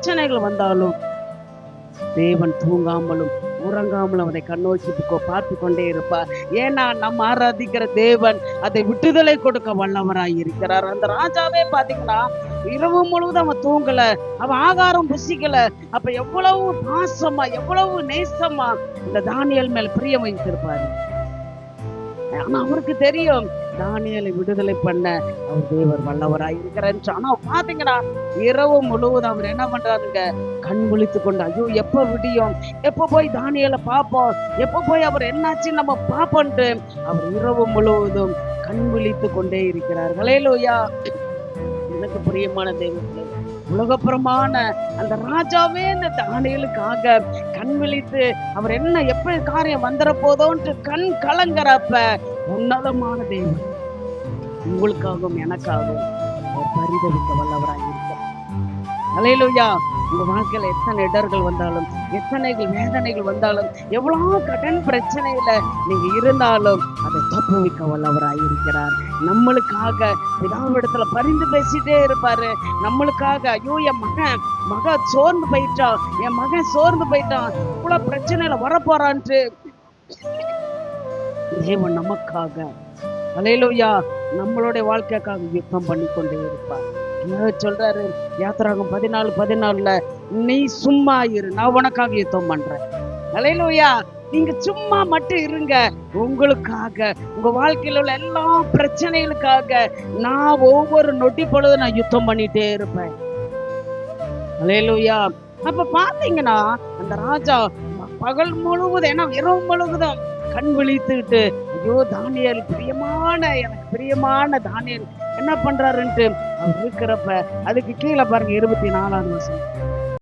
பிரச்சனைகள் வந்தாலும் தேவன் தூங்காமலும் உறங்காமலும் அதை கண்ணோக்கி பார்த்து கொண்டே இருப்பார். ஏன்னா நம்ம ஆராதிக்கிற தேவன் அதை விட்டுதலை கொடுக்க வல்லவராய் இருக்கிறார். அந்த ராஜாவே பாத்தீங்கன்னா இரவு முழுவதும் அவன் தூங்கல, அவன் ஆகாரம் புசிக்கல. அப்ப எவ்வளவு பாசமா எவ்வளவு நேசமா இந்த தானியேல் மேல் பிரியம் வைத்திருப்பாரு. ஆனா அவருக்கு தெரியும் தானியேலை விடுதலை பண்ண அவர் தேவர் வல்லவராய் இருக்கிறார். ஆனா பாத்தீங்கன்னா இரவு முழுவதும் அவர் என்ன பண்றாருங்க, கண் விழித்து கொண்டு ஐயோ எப்ப விடியும், எப்ப போய் தானியேலை பார்ப்போம், எப்ப போய் அவர் என்னாச்சு நம்ம பார்ப்போன்ட்டு அவர் இரவு முழுவதும் கண் விழித்து கொண்டே இருக்கிறார். ஹல்லேலூயா. எனக்கு பிரியமான தெய்வங்களே, உலகப்புறமான அந்த ராஜாவே இந்த தானியேலுக்காக கண் விழித்து அவர் என்ன எப்ப காரியம் வந்துட போதோன்ட்டு கண் கலங்குறப்ப உன்னதமான தெய்வம் உங்களுக்காகவும் எனக்காகவும் பரிதவிக்க வல்லவராய் இருக்கிறார். ஹல்லேலூயா. உங்க வாழ்க்கையில எத்தனை இடர்கள் வந்தாலும், எத்தனை வேதனைகள் வந்தாலும், எவ்வளவு கடன் பிரச்சனையில நீங்க இருந்தாலும் அதை தப்புவிக்க வல்லவராய் இருக்கிறார். நம்மளுக்காக பிதாவிடத்துல பரிந்து பேசிட்டே இருப்பாரு. நம்மளுக்காக ஐயோ என் மகன் சோர்ந்து போயிட்டான், என் மகன் சோர்ந்து போயிட்டான், இவ்வளவு பிரச்சனையில வரப்போறான்ட்டு தேவன் நமக்காக ஹல்லேலூயா நம்மளுடைய வாழ்க்கைக்காக யுத்தம் பண்ணி கொண்டே இருப்பார். சொல்றாரு யாத்திராகம் 14:14 நீ சும்மா இரு, நான் உனக்காக யுத்தம் பண்றேன். ஹல்லேலூயா. நீங்க சும்மா மட்டும் இருங்க, உங்களுக்காக உங்க வாழ்க்கையில உள்ள எல்லா பிரச்சனைகளுக்காக நான் ஒவ்வொரு நொடி பொழுது நான் யுத்தம் பண்ணிட்டே இருப்பேன். ஹல்லேலூயா. அப்ப பாத்தீங்கன்னா அந்த ராஜா பகல் முழுவதும் ஏன்னா இரவு முழுவதும் கண் விழித்துக்கிட்டு ஐயோ தானியேல் பிரியமான எனக்கு பிரியமான தானியேல் என்ன பண்றாருன்ட்டு அவர் இருக்கிறப்ப அதுக்கு கீழே பாருங்க 24வது வசனம்.